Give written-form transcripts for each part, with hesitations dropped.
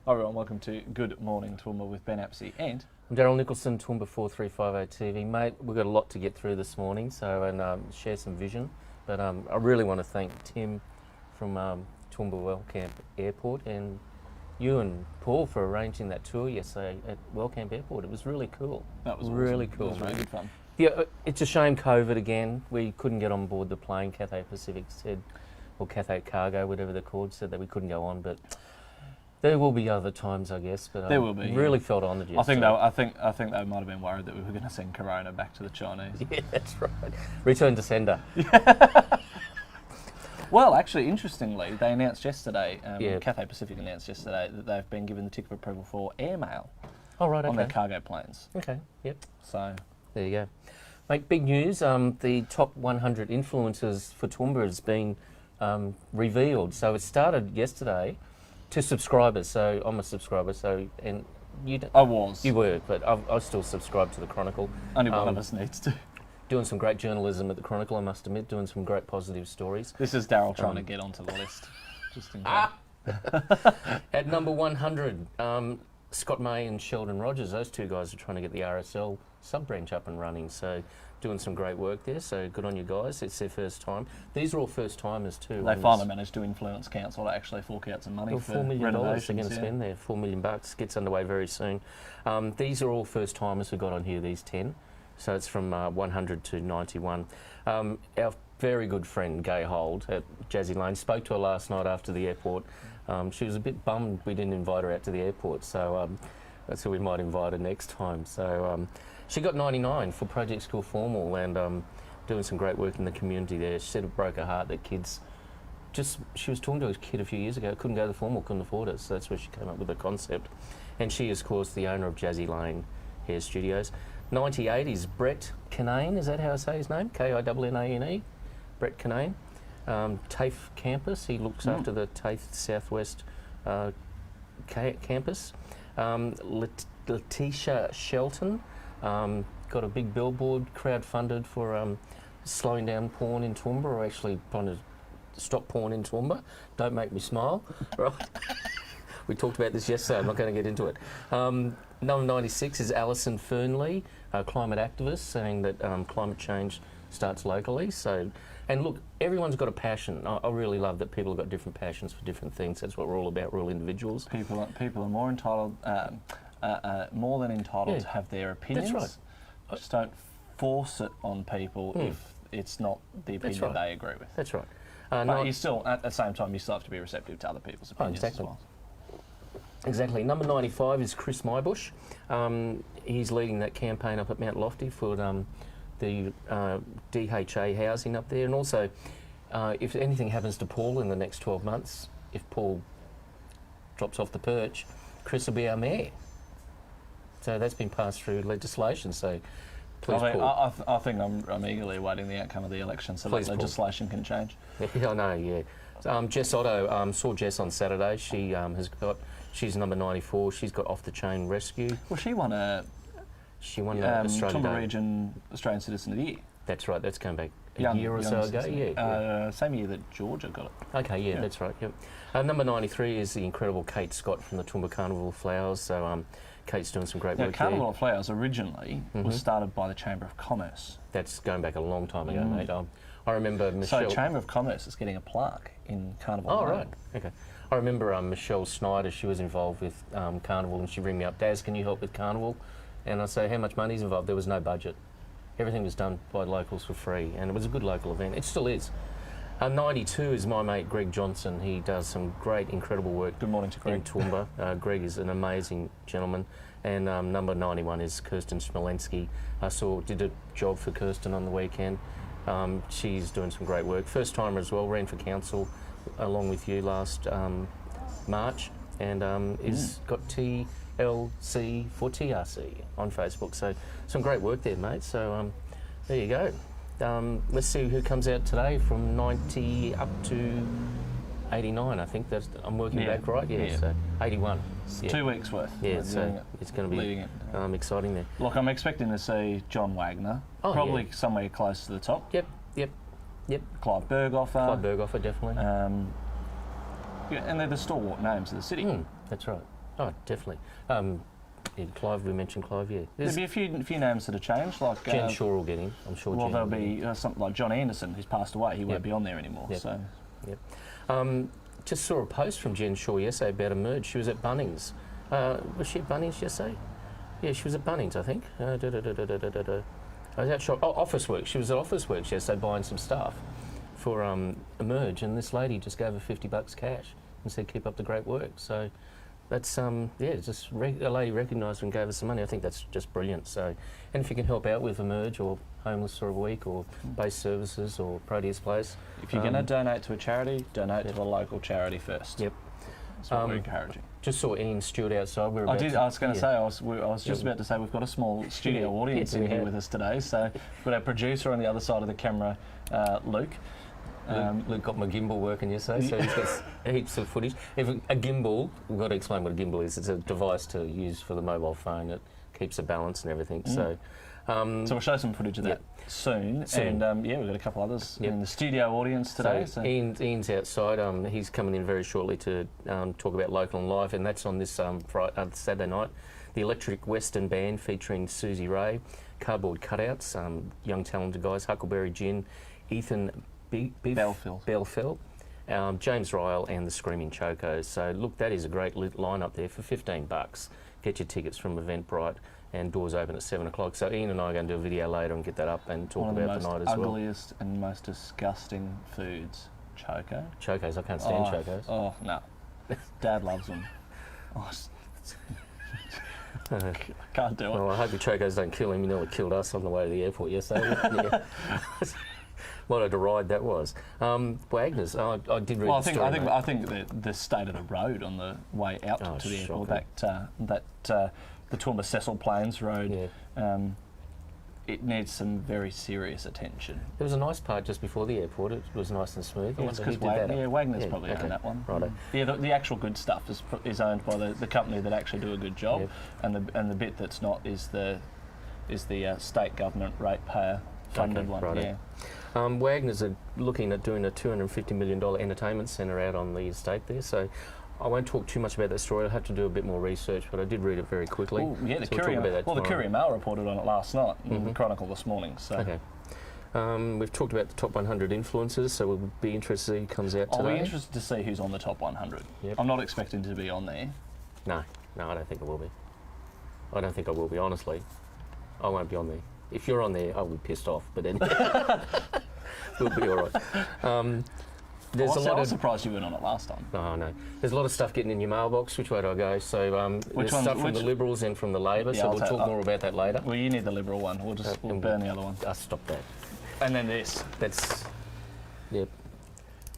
Hi everyone, welcome to Good Morning Toowoomba with Ben Apsey and... I'm Daryl Nicholson, Toowoomba 4350 TV. Mate, we've got a lot to get through this morning, and share some vision. But I really want to thank Tim from Toowoomba Wellcamp Airport and you and Paul for arranging that tour yesterday at Wellcamp Airport. It was really cool. That was really awesome. cool. It was really good fun. Yeah, it's a shame COVID again. We couldn't get on board the plane. Cathay Pacific said, or Cathay Cargo, whatever they're called, said that we couldn't go on, but there will be other times, I guess. But there will be. Really felt honoured yesterday. I think they might have been worried that we were going to send Corona back to the Chinese. Yeah, that's right. Return to sender. Well, actually, interestingly, they announced yesterday, Yeah. Cathay Pacific announced yesterday that they've been given the ticket of approval for airmail Okay. on their cargo planes. Okay, yep. So There you go. Mate, big news. The top 100 influencers for Toowoomba has been revealed. So it started yesterday to subscribers. So I'm a subscriber. And you I was. You were, but I still subscribe to the Chronicle. Only one of us needs to. Doing some great journalism at the Chronicle, I must admit. Doing some great positive stories. This is Daryl trying to get onto the list. Just in case. At number 100, Scott May and Sheldon Rogers, those two guys are trying to get the RSL sub-branch up and running, so doing some great work there, so good on you guys. It's their first time. These are all first-timers too. They finally managed to influence council to actually fork out some money for $4 million they're renovations. going to spend there, $4 million, gets underway very soon. These are all first-timers who got on here, these 10, so it's from 100 to 91. Our very good friend, Gay Hold at Jazzy Lane, spoke to her last night after the airport. She was a bit bummed we didn't invite her out to the airport, so that's who we might invite her next time. So she got 99 for Project School Formal and doing some great work in the community there. She said it broke her heart that kids she was talking to a kid a few years ago, couldn't go to the formal, couldn't afford it, so that's where she came up with the concept. And she is, of course, the owner of Jazzy Lane Hair Studios. 98 is Brett Kinane, is that how I say his name? Kinnane? Brett Kinane. TAFE campus, he looks after the TAFE Southwest campus. Letitia Shelton, got a big billboard crowd-funded for slowing down porn in Toowoomba, or actually trying to stop porn in Toowoomba. Don't make me smile. Right. We talked about this yesterday, I'm not going to get into it. Number 96 is Alison Fernley, a climate activist, saying that climate change starts locally. So, and look, everyone's got a passion. I really love that people have got different passions for different things. That's what we're all about, we're all individuals. People are more entitled, more than entitled to have their opinions. That's right. Just don't force it on people if it's not the opinion they agree with. That's right. But you still, at the same time, you still have to be receptive to other people's opinions as well. Exactly. Number 95 is Chris Mybush. He's leading that campaign up at Mount Lofty for the DHA housing up there. And also, if anything happens to Paul in the next 12 months, if Paul drops off the perch, Chris will be our mayor. So that's been passed through legislation. So please, Paul. I think I'm eagerly awaiting the outcome of the election so that legislation can change. Yeah, I know, yeah. Jess Otto, saw Jess on Saturday. She's number 94. She's got Off the Chain Rescue. Well, she won Toowoomba Region Australian Citizen of the Year. That's right. That's going back a year or so ago. Yeah. Same year that Georgia got it. Okay, yeah, that's right. Yep. Number 93 is the incredible Kate Scott from the Toowoomba Carnival of Flowers. So Kate's doing some great work Carnival there. of Flowers originally was started by the Chamber of Commerce. That's going back a long time ago, mate. I remember Michelle. So Chamber of Commerce is getting a plaque in Carnival. Oh, right. Okay. I remember Michelle Snyder, she was involved with Carnival, and she'd ring me up, Daz, can you help with Carnival? And I'd say, how much money's involved? There was no budget. Everything was done by locals for free, and it was a good local event. It still is. 92 is my mate Greg Johnson. He does some great, incredible work. Good morning to Greg. In Toowoomba. Greg is an amazing gentleman. And number 91 is Kirsten Smolensky. Did a job for Kirsten on the weekend. She's doing some great work. First timer as well, ran for council along with you last March, and is got TLC for TRC on Facebook. So some great work there, mate. So there you go. Let's see who comes out today from 90 up to 89. I think I'm working back right. Yeah, so 81. It's 2 weeks worth. Yeah, so it's going to be exciting there. Look, I'm expecting to see John Wagner, probably somewhere close to the top. Yep. Clive Berghofer. Definitely. And they're the stalwart names of the city. That's right. Oh, definitely. Yeah, Clive, we mentioned Clive, yeah. There'll be a few names that have changed, like... Jen Shaw will get in, I'm sure. Well, Jen there'll will be something like John Anderson, who's passed away. He won't be on there anymore, Yep. so... Yep. Just saw a post from Jen Shaw yesterday about a merge. She was at Bunnings. Was she at Bunnings yesterday? Yeah, she was at Bunnings, I think. I was out shop. Oh, Officeworks. She was at Officeworks yesterday buying some stuff for a merge, and this lady just gave her $50 cash and said, "Keep up the great work." So that's just a lady recognised her and gave us some money. I think that's just brilliant. So, and if you can help out with a merge or homeless for a week or base services or Proteus Place, if you're going to donate to a charity, donate to a local charity first. Yep. That's what we're encouraging. Just saw Ian Stewart outside. I was going to say, I was just about to say we've got a small studio audience in here with us today. So we've got our producer on the other side of the camera, Luke. Luke got my gimbal working yesterday, so he's got heaps of footage. If a gimbal, we've got to explain what a gimbal is. It's a device to use for the mobile phone. It keeps a balance and everything. So we'll show some footage of that soon. And we've got a couple others in the studio audience today. So Ian's outside. He's coming in very shortly to talk about Local and Live, and that's on this Saturday night. The Electric Western Band featuring Susie Ray, cardboard cutouts, young talented guys, Huckleberry Gin, Ethan Belfell, James Ryle and the Screaming Chocos. So look, that is a great lineup there for $15. Get your tickets from Eventbrite, and doors open at 7 o'clock. So Ian and I are going to do a video later and get that up and talk about the night as well. One of the ugliest and most disgusting foods, choco. Chocos, I can't stand chocos. Oh no, Dad loves them. I can't do it. Well, I hope the chocos don't kill him. You know, it killed us on the way to the airport yesterday. What a ride that was. Wagner's, I did read the story. I think the state of the road on the way out to the airport, the Toowoomba Cecil Plains Road, it needs some very serious attention. There was a nice part just before the airport. It was nice and smooth. Yeah, it's because Wagner's probably owned that one. Righto. Yeah, the actual good stuff is owned by the company that actually do a good job, and the bit that's not is the state government ratepayer funded one. Righto. Yeah. Wagner's are looking at doing a $250 million entertainment centre out on the estate there, so I won't talk too much about that story. I'll have to do a bit more research, but I did read it very quickly. Ooh, yeah, the Courier Mail reported on it last night, and the Chronicle this morning. So. Okay. We've talked about the top 100 influencers, so we'll be interested to see who comes out today. I'll be interested to see who's on the top 100. Yep. I'm not expecting to be on there. No, I don't think I will be. I don't think I will be, honestly. I won't be on there. If you're on there, I'll be pissed off, but anyway, we'll be all right. I was surprised you weren't on it last time. Oh, no. There's a lot of stuff getting in your mailbox. Which way do I go? So there's stuff from the Liberals and from the Labor, so we'll talk more about that later. Well, you need the Liberal one. We'll burn the other one. I'll stop that. And then this.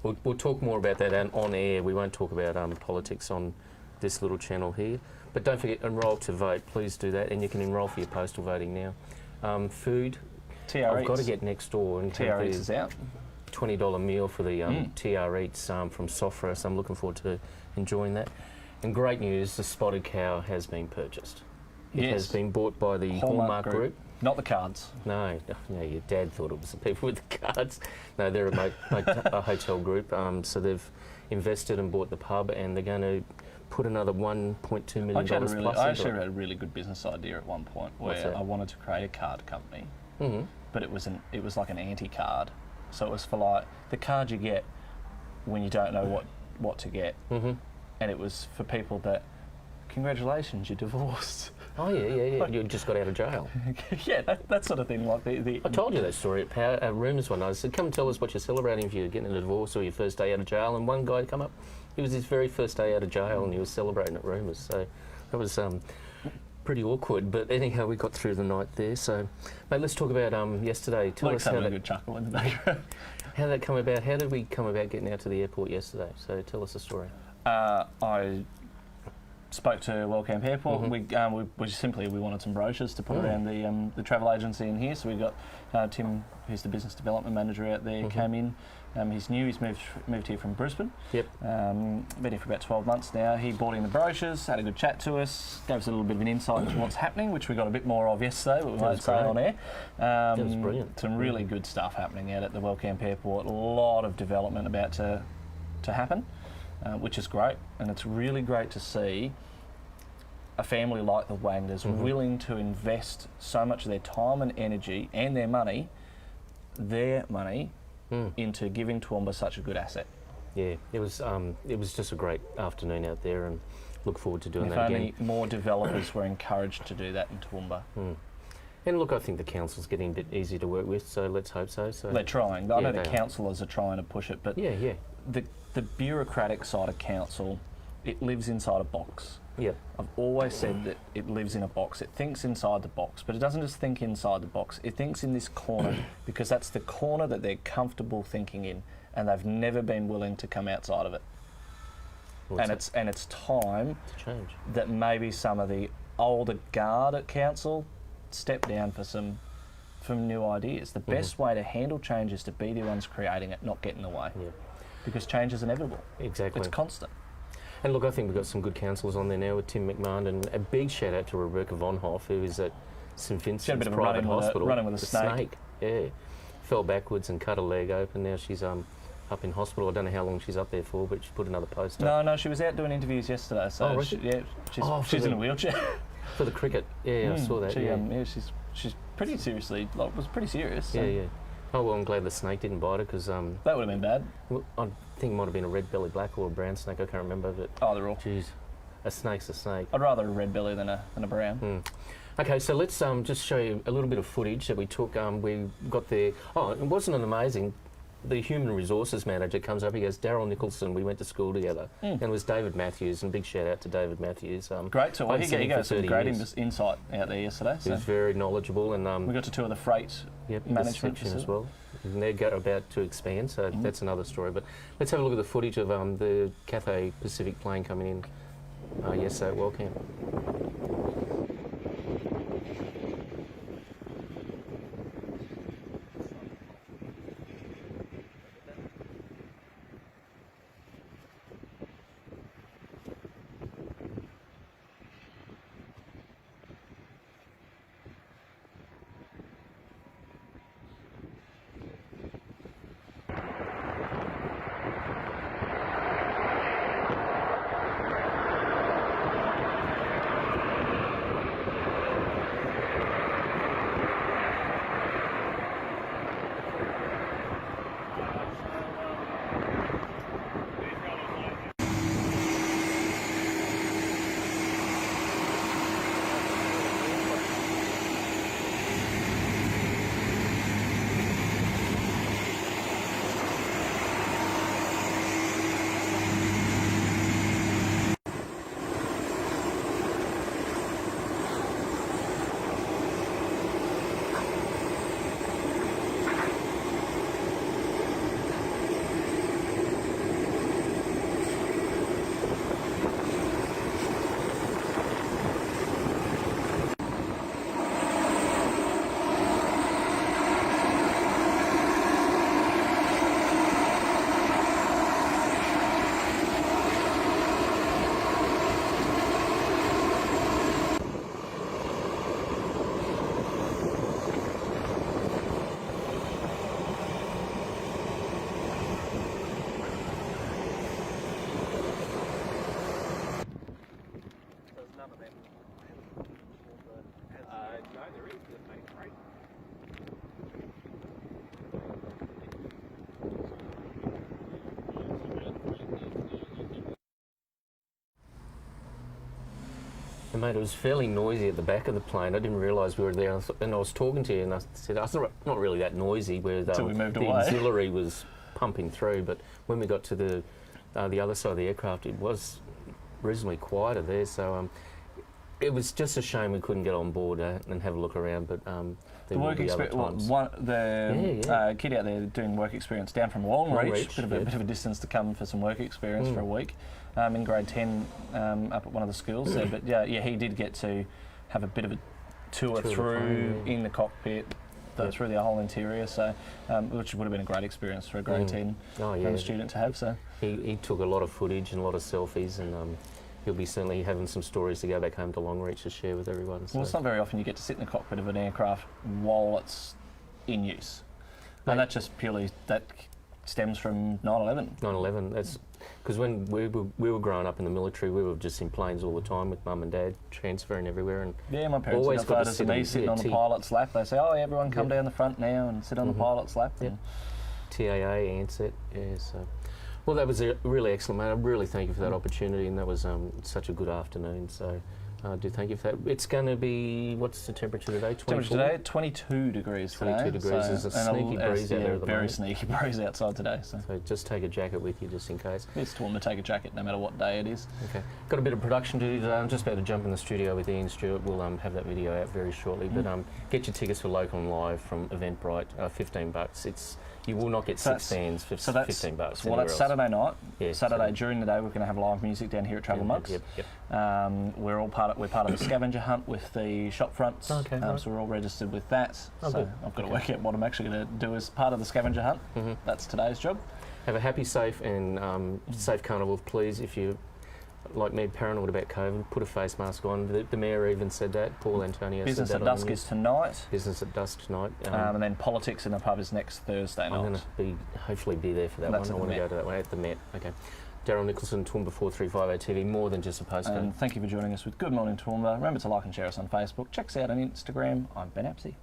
We'll talk more about that on air. We won't talk about politics on this little channel here. But don't forget, enrol to vote. Please do that. And you can enrol for your postal voting now. Food. TR I've got to get next door. And TR Eats is out. $20 meal for the TR Eats from Sofra, so I'm looking forward to enjoying that. And great news, the spotted cow has been purchased. It has been bought by the Hallmark Group. Not the cards. No, your dad thought it was the people with the cards. No, they're a hotel group, so they've invested and bought the pub, and they're going to put another $1.2 million plus into it. I actually had a really good business idea at one point where I wanted to create a card company, but it was like an anti-card. So it was for like the card you get when you don't know what to get, and it was for people that, congratulations, you're divorced. Oh yeah. You just got out of jail. Yeah, that sort of thing. Like I told you that story at Rumours one night. I said, come and tell us what you're celebrating if you're getting a divorce or your first day out of jail. And one guy come up, it was his very first day out of jail, and he was celebrating at Rumours. So that was pretty awkward, but anyhow, we got through the night there. So, mate, let's talk about yesterday. Tell us having a good chuckle in the background. How did that come about? How did we come about getting out to the airport yesterday? So tell us the story. I spoke to Wellcamp Airport. We wanted some brochures to put around the travel agency in here. So we got Tim, who's the business development manager out there, came in. He's new. He's moved here from Brisbane. Yep. Been here for about 12 months now. He brought in the brochures, had a good chat to us, gave us a little bit of an insight into what's happening, which we got a bit more of yesterday, but we won't say on air. That was brilliant. Some really good stuff happening out at the Wellcamp Airport. A lot of development about to happen, which is great, and it's really great to see a family like the Wagners willing to invest so much of their time and energy and their money into giving Toowoomba such a good asset. Yeah, it was just a great afternoon out there, and look forward to doing If that only again. more developers were encouraged to do that in Toowoomba. And look, I think the council's getting a bit easier to work with, so let's hope so. They're trying. I know the they are. councillors are trying to push it, but Yeah. the bureaucratic side of council, it lives inside a box. Yep. I've always said that it lives in a box. It thinks inside the box, but it doesn't just think inside the box. It thinks in this corner because that's the corner that they're comfortable thinking in, and they've never been willing to come outside of it. And it's time to change. That maybe some of the older guard at council step down for some new ideas. The best way to handle change is to be the ones creating it, not get in the way. Yeah. Because change is inevitable. Exactly. It's constant. And look, I think we've got some good councillors on there now with Tim McMahon, and a big shout out to Rebecca Von Hoff, who is at St Vincent's Private Hospital. Running with a snake. Yeah. Fell backwards and cut a leg open. Now she's up in hospital. I don't know how long she's up there for, but she put another post up. No, she was out doing interviews yesterday. So she's in a wheelchair. For the cricket. Yeah, I saw that. She's pretty seriously, was pretty serious. So. Yeah. Oh, well, I'm glad the snake didn't bite her, because... that would have been bad. Well, I think it might have been a red-bellied black or a brown snake, I can't remember, but... Oh, they're all... Jeez, a snake's a snake. I'd rather a red belly than a brown. Okay, so let's just show you a little bit of footage that we took. We got there... Oh, wasn't it amazing? The human resources manager comes up, he goes, Daryl Nicholson, we went to school together. And it was David Matthews, and big shout out to David Matthews. Great tour. He gave some great insight out there yesterday. He was very knowledgeable. And we got to tour the freight management section as well. And they're about to expand, so that's another story. But let's have a look at the footage of the Cathay Pacific plane coming in yesterday at Wellcamp. And mate, it was fairly noisy at the back of the plane. I didn't realise we were there, and I was talking to you, and I said, "I thought not really that noisy." Where Till we moved the away. auxiliary was pumping through, but when we got to the other side of the aircraft, it was reasonably quieter there. So it was just a shame we couldn't get on board and have a look around. But there will be other times. The kid out there doing work experience down from Longreach, bit of a distance to come for some work experience for a week. In grade 10 up at one of the schools there. But he did get to have a bit of a tour through in the cockpit, through the whole interior, so which would have been a great experience for a grade 10 student to have. So he took a lot of footage and a lot of selfies, and he'll be certainly having some stories to go back home to Longreach to share with everyone. So. Well, it's not very often you get to sit in the cockpit of an aircraft while it's in use, and that just purely stems from 9/11. 9/11. Because when we were growing up in the military, we were just in planes all the time with mum and dad, transferring everywhere. And yeah, my parents always got photos of me sitting on the pilot's lap. They say, "Oh, everyone come down the front now and sit on the pilot's lap." Yep. TAA, Ansett, yeah. So, well, that was really excellent, mate. I really thank you for that opportunity, and that was such a good afternoon. So. I do thank you for that. It's going to be, what's the temperature today? 24? Temperature today, 22 degrees 22 degrees. There's a sneaky breeze out there at the very moment. sneaky breeze outside today. So just take a jacket with you just in case. It's Toowoomba to take a jacket no matter what day it is. Okay. Got a bit of production to do today. I'm just about to jump in the studio with Ian Stewart. We'll have that video out very shortly. But get your tickets for Local and Live from Eventbrite, $15. You will not get six bands for $15. Well, that's Saturday night. Yeah, Saturday during the day, we're going to have live music down here at Travel Monks. Yep. We're part of the scavenger hunt with the shop fronts. Okay, right. So we're all registered with that. Oh, so good. I've got to work out what I'm actually going to do as part of the scavenger hunt. That's today's job. Have a happy, safe, and safe carnival, please. If you like me, paranoid about COVID, put a face mask on. The mayor even said that. Paul Antonio Business said that. at dusk is tonight. Business at dusk tonight. And then politics in the pub is next Thursday night. I'm going to hopefully be there for that one. I want to go to that one at the Met. Okay. Daryl Nicholson, Toowoomba 4350 TV, more than just a postcode. And thank you for joining us with Good Morning Toowoomba. Remember to like and share us on Facebook. Check us out on Instagram. I'm Ben Apsey.